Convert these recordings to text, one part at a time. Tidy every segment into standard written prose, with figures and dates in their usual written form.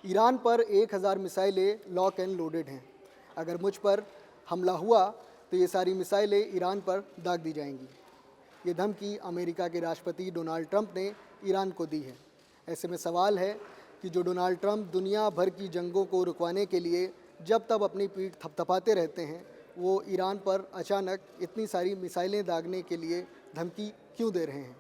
Iran पर 1000 मिसाइलें lock and loaded हैं। अगर मुझ पर हमला हुआ तो ये सारी मिसाइलें ईरान पर दाग दी जाएंगी। ये धमकी अमेरिका के राष्ट्रपति डोनाल्ड ट्रंप ने ईरान को दी है। ऐसे में सवाल है कि जो डोनाल्ड ट्रंप दुनिया भर की जंगों को रुकवाने के लिए जब तब अपनी पीठ थपथपाते रहते हैं, वो ईरान पर अचानक इतनी सारी मिसाइलें दागने के लिए धमकी क्यों दे रहे हैं।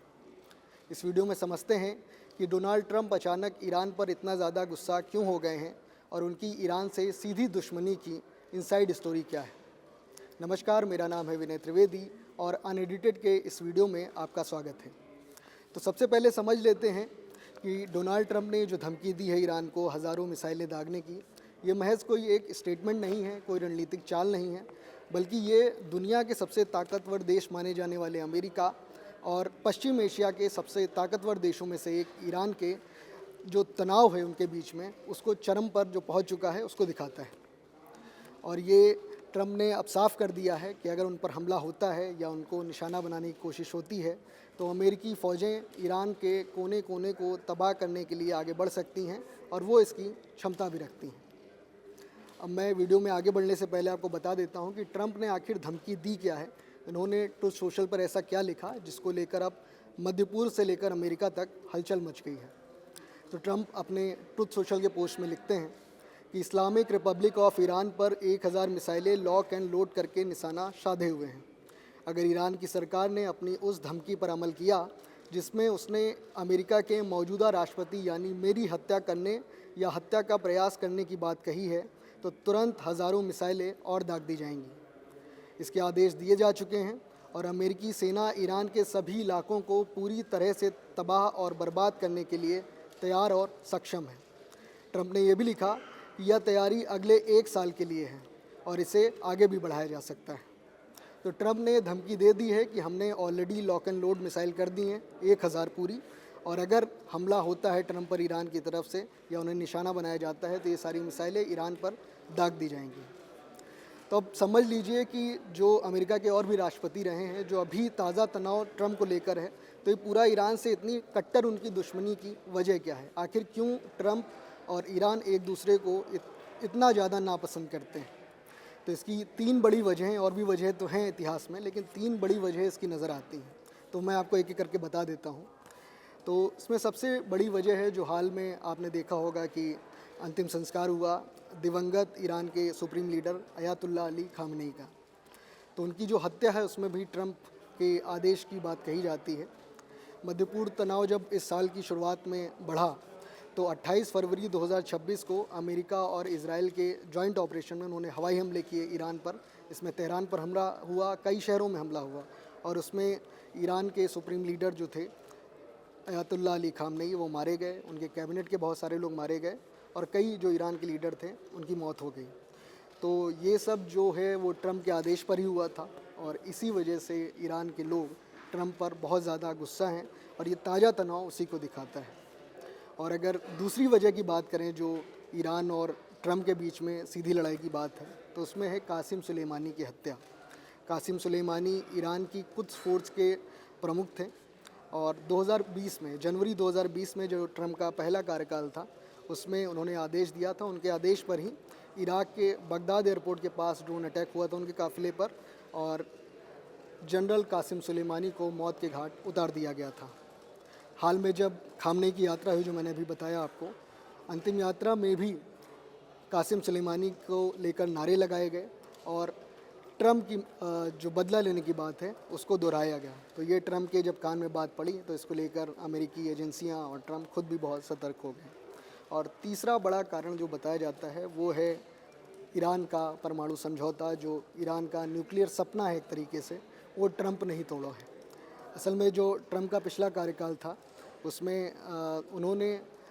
इस वीडियो में समझते हैं कि डोनाल्ड ट्रंप अचानक ईरान पर इतना ज़्यादा गुस्सा क्यों हो गए हैं और उनकी ईरान से सीधी दुश्मनी की इनसाइड स्टोरी क्या है। नमस्कार, मेरा नाम है विनय त्रिवेदी और अनएडिटेड के इस वीडियो में आपका स्वागत है। तो सबसे पहले समझ लेते हैं कि डोनाल्ड ट्रंप ने जो धमकी दी है ईरान को हज़ारों मिसाइलें दागने की, ये महज कोई एक स्टेटमेंट नहीं है, कोई रणनीतिक चाल नहीं है, बल्कि ये दुनिया के सबसे ताकतवर देश माने जाने वाले अमेरिका और पश्चिम एशिया के सबसे ताकतवर देशों में से एक ईरान के जो तनाव है उनके बीच में, उसको चरम पर जो पहुंच चुका है उसको दिखाता है। और ये ट्रंप ने अब साफ कर दिया है कि अगर उन पर हमला होता है या उनको निशाना बनाने की कोशिश होती है तो अमेरिकी फ़ौजें ईरान के कोने कोने को तबाह करने के लिए आगे बढ़ सकती हैं और वो इसकी क्षमता भी रखती हैं। अब मैं वीडियो में आगे बढ़ने से पहले आपको बता देता हूं कि ट्रंप ने आखिर धमकी दी क्या है। इन्होंने ट्रुथ सोशल पर ऐसा क्या लिखा जिसको लेकर अब मध्य पूर्व से लेकर अमेरिका तक हलचल मच गई है। तो ट्रंप अपने ट्रुथ सोशल के पोस्ट में लिखते हैं कि इस्लामिक रिपब्लिक ऑफ ईरान पर 1000 मिसाइलें लॉक एंड लोड करके निशाना साधे हुए हैं। अगर ईरान की सरकार ने अपनी उस धमकी पर अमल किया जिसमें उसने अमेरिका के मौजूदा राष्ट्रपति यानी मेरी हत्या करने या हत्या का प्रयास करने की बात कही है, तो तुरंत हज़ारों मिसाइलें और दाग दी जाएंगी। इसके आदेश दिए जा चुके हैं और अमेरिकी सेना ईरान के सभी इलाकों को पूरी तरह से तबाह और बर्बाद करने के लिए तैयार और सक्षम है। ट्रंप ने यह भी लिखा कि यह तैयारी अगले 1 साल के लिए है और इसे आगे भी बढ़ाया जा सकता है। तो ट्रंप ने धमकी दे दी है कि हमने already lock and load missile कर दी हैं 1000 पूरी, और अगर हमला होता है ट्रंप पर ईरान की तरफ से या उन्हें निशाना बनाया जाता है तो ये सारी मिसाइलें ईरान पर दाग दी जाएंगी। तो अब समझ लीजिए कि जो अमेरिका के और भी राष्ट्रपति रहे हैं, जो अभी ताज़ा तनाव ट्रंप को लेकर है, तो ये पूरा ईरान से इतनी कट्टर उनकी दुश्मनी की वजह क्या है। आखिर क्यों ट्रंप और ईरान एक दूसरे को इतना ज़्यादा नापसंद करते हैं। तो इसकी 3 बड़ी वजहें, और भी वजह तो हैं इतिहास में, लेकिन 3 बड़ी वजह इसकी नज़र आती हैं। तो मैं आपको एक एक करके बता देता हूँ। तो इसमें सबसे बड़ी वजह है जो हाल में आपने देखा होगा कि अंतिम संस्कार हुआ दिवंगत ईरान के supreme leader Ayatollah Ali Khamenei का। तो उनकी जो हत्या है उसमें भी ट्रंप के आदेश की बात कही जाती है। मध्य पूर्व तनाव जब इस साल की शुरुआत में बढ़ा तो 28 फरवरी 2026 को अमेरिका और इजराइल के जॉइंट ऑपरेशन में उन्होंने हवाई हमले किए ईरान पर। इसमें तेहरान पर हमला हुआ, कई शहरों में हमला हुआ और उसमें ईरान के सुप्रीम लीडर जो थे अयातुल्लाह अली खामनेई, वो मारे गए। उनके कैबिनेट के बहुत सारे लोग मारे गए और कई जो ईरान के लीडर थे उनकी मौत हो गई। तो ये सब जो है वो ट्रंप के आदेश पर ही हुआ था और इसी वजह से ईरान के लोग ट्रंप पर बहुत ज़्यादा गुस्सा हैं और ये ताज़ा तनाव उसी को दिखाता है। और अगर दूसरी वजह की बात करें जो ईरान और ट्रंप के बीच में सीधी लड़ाई की बात है, तो उसमें है कासिम सुलेमानी की हत्या। कासिम सुलेमानी ईरान की कुद्स फोर्स के प्रमुख थे और 2020 में, जनवरी 2020 में जो ट्रंप का पहला कार्यकाल था, उसमें उन्होंने आदेश दिया था। उनके आदेश पर ही इराक के बगदाद एयरपोर्ट के पास ड्रोन अटैक हुआ था उनके काफिले पर और जनरल कासिम सुलेमानी को मौत के घाट उतार दिया गया था। हाल में जब खामनेई की यात्रा हुई, जो मैंने अभी बताया आपको, अंतिम यात्रा में भी कासिम सुलेमानी को लेकर नारे लगाए गए और ट्रंप की जो बदला लेने की बात है उसको दोहराया गया। तो ये ट्रंप के जब कान में बात पड़ी तो इसको लेकर अमेरिकी एजेंसियां और ट्रंप खुद भी बहुत सतर्क हो गए। और तीसरा बड़ा कारण जो बताया जाता है वो है ईरान का परमाणु समझौता, जो ईरान का न्यूक्लियर सपना है एक तरीके से, वो ट्रंप नहीं तोड़ा है। असल में जो ट्रंप का पिछला कार्यकाल था उसमें उन्होंने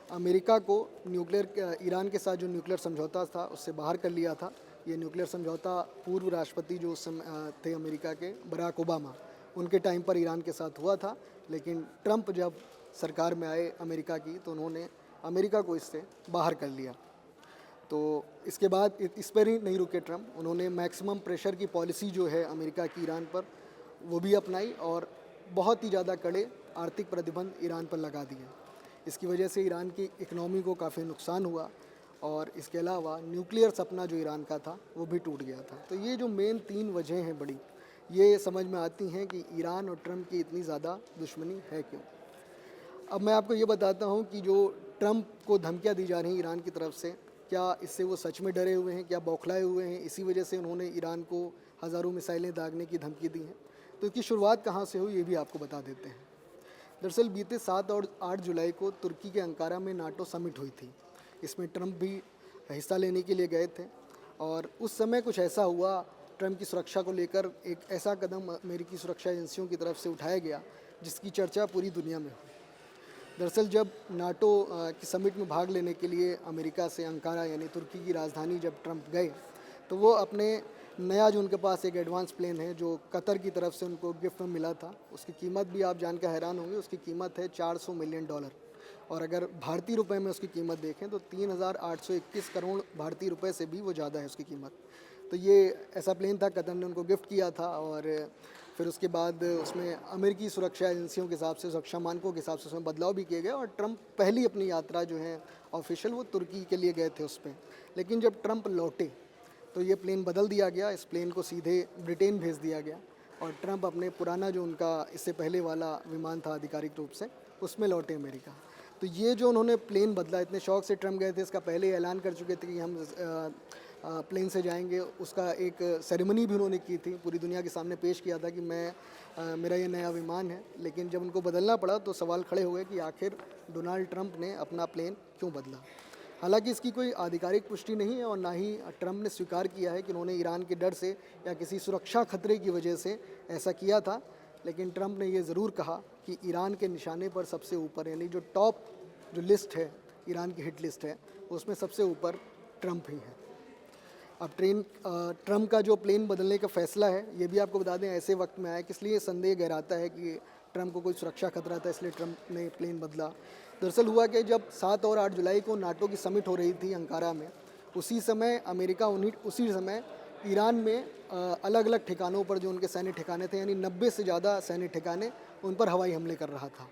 अमेरिका को ईरान के साथ जो न्यूक्लियर समझौता था उससे बाहर कर लिया था। ये न्यूक्लियर समझौता पूर्व राष्ट्रपति जो उस समय थे अमेरिका के, बराक ओबामा, उनके टाइम पर ईरान के साथ हुआ था। लेकिन ट्रंप जब सरकार में आए अमेरिका की तो उन्होंने अमेरिका को इससे बाहर कर लिया। तो इसके बाद इस पर ही नहीं रुके ट्रंप, उन्होंने मैक्सिमम प्रेशर की पॉलिसी जो है अमेरिका की ईरान पर, वो भी अपनाई और बहुत ही ज़्यादा कड़े आर्थिक प्रतिबंध ईरान पर लगा दिए। इसकी वजह से ईरान की इकनॉमी को काफ़ी नुकसान हुआ और इसके अलावा न्यूक्लियर सपना जो ईरान का था वो भी टूट गया था। तो ये जो मेन 3 वजह हैं बड़ी, ये समझ में आती हैं कि ईरान और ट्रम्प की इतनी ज़्यादा दुश्मनी है क्यों। अब मैं आपको ये बताता हूँ कि जो ट्रम्प को धमकियाँ दी जा रही हैं ईरान की तरफ से, क्या इससे वो सच में डरे हुए हैं, क्या बौखलाए हुए हैं, इसी वजह से उन्होंने ईरान को हज़ारों मिसाइलें दागने की धमकी दी है। तो इसकी शुरुआत कहाँ से हुई ये भी आपको बता देते हैं। दरअसल बीते 7 और 8 जुलाई को तुर्की के अंकारा में नाटो समिट हुई थी। इसमें ट्रम्प भी हिस्सा लेने के लिए गए थे और उस समय कुछ ऐसा हुआ, ट्रम्प की सुरक्षा को लेकर एक ऐसा कदम अमेरिकी सुरक्षा एजेंसियों की तरफ से उठाया गया जिसकी चर्चा पूरी दुनिया में हुई। दरअसल जब नाटो की समिट में भाग लेने के लिए अमेरिका से अंकारा यानी तुर्की की राजधानी जब ट्रम्प गए, तो वो अपने नया जो उनके पास एक एडवांस प्लेन है जो कतर की तरफ से उनको गिफ्ट में मिला था, उसकी कीमत भी आप जानकर हैरान होंगे, उसकी कीमत है $400 मिलियन। और अगर भारतीय रुपए में उसकी कीमत देखें तो 3,821 करोड़ भारतीय रुपए से भी वो ज़्यादा है उसकी कीमत। तो ये ऐसा प्लेन था, कतर ने उनको गिफ्ट किया था और फिर उसके बाद उसमें अमेरिकी सुरक्षा एजेंसियों के हिसाब से, सुरक्षा मानकों के हिसाब से उसमें बदलाव भी किए गए और ट्रम्प पहली अपनी यात्रा जो है ऑफिशियल वो तुर्की के लिए गए थे उस पर। लेकिन जब ट्रम्प लौटे तो ये प्लेन बदल दिया गया, इस प्लेन को सीधे ब्रिटेन भेज दिया गया और ट्रम्प अपने पुराना जो उनका इससे पहले वाला विमान था आधिकारिक रूप से, उसमें लौटे अमेरिका। तो ये जो उन्होंने प्लेन बदला, इतने शौक से ट्रम्प गए थे, इसका पहले ऐलान कर चुके थे कि हम प्लेन से जाएंगे, उसका एक सेरेमनी भी उन्होंने की थी, पूरी दुनिया के सामने पेश किया था कि मेरा ये नया विमान है। लेकिन जब उनको बदलना पड़ा तो सवाल खड़े हुए कि आखिर डोनाल्ड ट्रम्प ने अपना प्लेन क्यों बदला। हालांकि इसकी कोई आधिकारिक पुष्टि नहीं है और ना ही ट्रम्प ने स्वीकार किया है कि उन्होंने ईरान के डर से या किसी सुरक्षा खतरे की वजह से ऐसा किया था। लेकिन ट्रम्प ने ये ज़रूर कहा कि ईरान के निशाने पर सबसे ऊपर, यानी जो टॉप जो लिस्ट है, ईरान की हिट लिस्ट है, उसमें सबसे ऊपर ट्रम्प ही है। अब ट्रम्प का जो प्लेन बदलने का फैसला है, ये भी आपको बता दें ऐसे वक्त में आया कि इसलिए संदेह गहराता है कि ट्रम्प को कोई सुरक्षा खतरा था, इसलिए ट्रम्प ने प्लेन बदला। दरअसल हुआ कि जब 7 और 8 जुलाई को नाटो की समिट हो रही थी अंकारा में, उसी समय अमेरिका उसी समय ईरान में अलग अलग ठिकानों पर जो उनके सैन्य ठिकाने थे, यानी 90 से ज़्यादा सैन्य ठिकाने, उन पर हवाई हमले कर रहा था।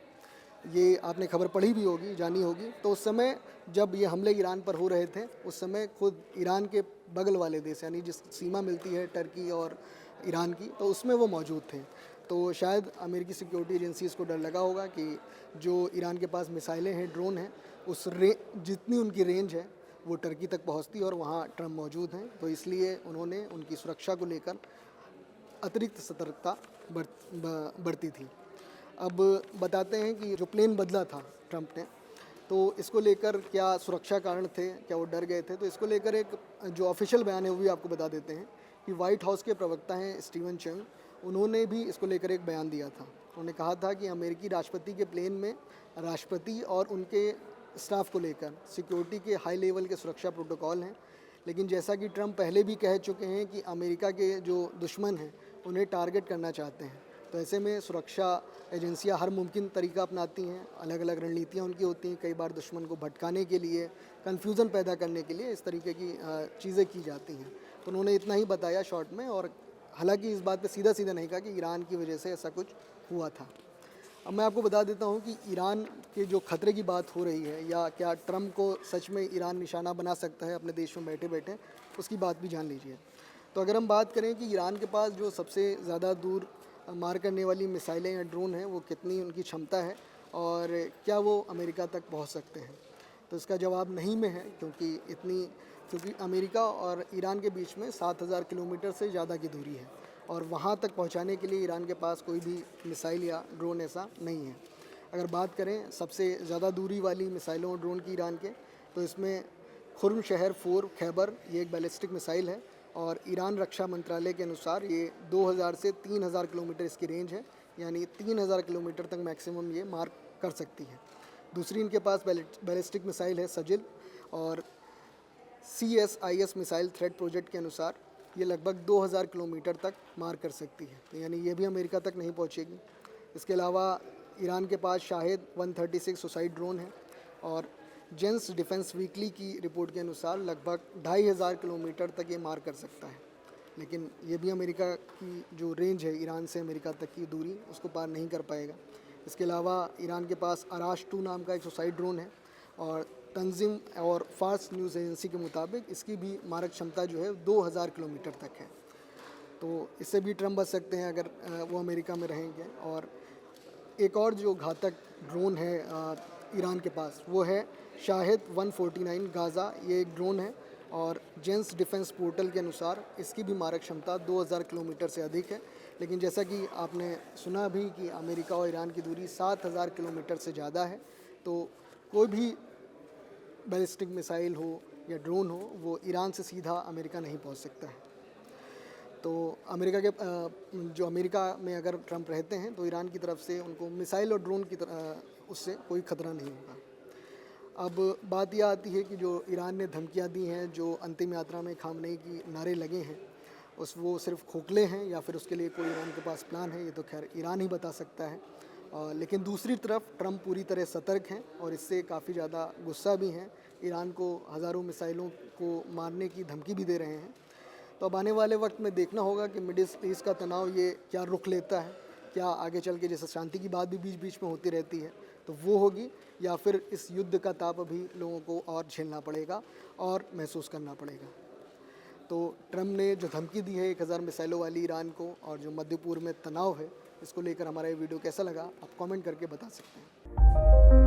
ये आपने खबर पढ़ी भी होगी, जानी होगी। तो उस समय जब ये हमले ईरान पर हो रहे थे, उस समय खुद ईरान के बगल वाले देश, यानी जिस सीमा मिलती है टर्की और ईरान की, तो उसमें वो मौजूद थे। तो शायद अमेरिकी सिक्योरिटी एजेंसीज़ को डर लगा होगा कि जो ईरान के पास मिसाइलें हैं, ड्रोन हैं, जितनी उनकी रेंज है वो टर्की तक पहुंचती और वहाँ ट्रम्प मौजूद हैं। तो इसलिए उन्होंने उनकी सुरक्षा को लेकर अतिरिक्त सतर्कता बरती थी। अब बताते हैं कि जो प्लेन बदला था ट्रम्प ने, तो इसको लेकर क्या सुरक्षा कारण थे, क्या वो डर गए थे, तो इसको लेकर एक जो ऑफिशियल बयान है वो भी आपको बता देते हैं कि वाइट हाउस के प्रवक्ता हैं स्टीवन चंग, उन्होंने भी इसको लेकर एक बयान दिया था। उन्होंने कहा था कि अमेरिकी राष्ट्रपति के प्लेन में राष्ट्रपति और उनके स्टाफ को लेकर सिक्योरिटी के हाई लेवल के सुरक्षा प्रोटोकॉल हैं। लेकिन जैसा कि ट्रम्प पहले भी कह चुके हैं कि अमेरिका के जो दुश्मन हैं उन्हें टारगेट करना चाहते हैं, तो ऐसे में सुरक्षा एजेंसियां हर मुमकिन तरीका अपनाती हैं, अलग अलग रणनीतियाँ उनकी होती हैं। कई बार दुश्मन को भटकाने के लिए, कन्फ्यूज़न पैदा करने के लिए इस तरीके की चीज़ें की जाती हैं। तो उन्होंने इतना ही बताया शॉर्ट में, और हालांकि इस बात पे सीधा सीधा नहीं कहा कि ईरान की वजह से ऐसा कुछ हुआ था। अब मैं आपको बता देता हूँ कि ईरान के जो खतरे की बात हो रही है, या क्या ट्रम्प को सच में ईरान निशाना बना सकता है अपने देश में बैठे बैठे, उसकी बात भी जान लीजिए। तो अगर हम बात करें कि ईरान के पास जो सबसे ज़्यादा दूर मार करने वाली मिसाइलें या ड्रोन हैं, वो कितनी उनकी क्षमता है और क्या वो अमेरिका तक पहुंच सकते हैं, तो इसका जवाब नहीं में है, क्योंकि अमेरिका और ईरान के बीच में 7,000 किलोमीटर से ज़्यादा की दूरी है और वहाँ तक पहुँचाने के लिए ईरान के पास कोई भी मिसाइल या ड्रोन ऐसा नहीं है। अगर बात करें सबसे ज़्यादा दूरी वाली मिसाइलों और ड्रोन की ईरान के, तो इसमें खुर्म शहर 4 खैबर, ये एक बैलिस्टिक मिसाइल है और ईरान रक्षा मंत्रालय के अनुसार ये 2000 से 3000 किलोमीटर इसकी रेंज है, यानी 3000 किलोमीटर तक मैक्सिमम ये मार कर सकती है। दूसरी इनके पास बैलिस्टिक मिसाइल है सजिल, और CSIS मिसाइल थ्रेट प्रोजेक्ट के अनुसार ये लगभग 2000 किलोमीटर तक मार कर सकती है, तो यानी ये भी अमेरिका तक नहीं पहुंचेगी। इसके अलावा ईरान के पास शाहिद 136 सुसाइड ड्रोन है और जेंस डिफेंस वीकली की रिपोर्ट के अनुसार लगभग 2500 किलोमीटर तक ये मार कर सकता है। लेकिन ये भी अमेरिका की जो रेंज है, ईरान से अमेरिका तक की दूरी, उसको पार नहीं कर पाएगा। इसके अलावा ईरान के पास अराश 2 नाम का एक सुसाइड ड्रोन है और तंजीम और फार्स न्यूज़ एजेंसी के मुताबिक इसकी भी मारक क्षमता जो है 2000 किलोमीटर तक है। तो इससे भी ट्रम्प बच सकते हैं अगर वो अमेरिका में रहेंगे। और एक और जो घातक ड्रोन है ईरान के पास, वो है शाहिद 149 गाज़ा। ये एक ड्रोन है और जेंस डिफेंस पोर्टल के अनुसार इसकी भी मारक क्षमता 2000 किलोमीटर से अधिक है। लेकिन जैसा कि आपने सुना भी कि अमेरिका और ईरान की दूरी 7000 किलोमीटर से ज़्यादा है, तो कोई भी बैलिस्टिक मिसाइल हो या ड्रोन हो, वो ईरान से सीधा अमेरिका नहीं पहुंच सकता है। तो जो अमेरिका में अगर ट्रंप रहते हैं तो ईरान की तरफ से उनको मिसाइल और ड्रोन की उससे कोई खतरा नहीं होगा। अब बात यह आती है कि जो ईरान ने धमकियां दी हैं, जो अंतिम यात्रा में खामनेई की नारे लगे हैं, वो सिर्फ खोखले हैं या फिर उसके लिए कोई ईरान के पास प्लान है, ये तो खैर ईरान ही बता सकता है। लेकिन दूसरी तरफ ट्रंप पूरी तरह सतर्क हैं और इससे काफ़ी ज़्यादा गुस्सा भी हैं। ईरान को हज़ारों मिसाइलों को मारने की धमकी भी दे रहे हैं। तो अब आने वाले वक्त में देखना होगा कि मिडिल ईस्ट का तनाव ये क्या रुख लेता है। क्या आगे चल के जैसे शांति की बात भी बीच बीच में होती रहती है तो वो होगी, या फिर इस युद्ध का ताप अभी लोगों को और झेलना पड़ेगा और महसूस करना पड़ेगा। तो ट्रम्प ने जो धमकी दी है 1000 मिसाइलों वाली ईरान को, और जो मध्य पूर्व में तनाव है, इसको लेकर हमारा ये वीडियो कैसा लगा आप कमेंट करके बता सकते हैं।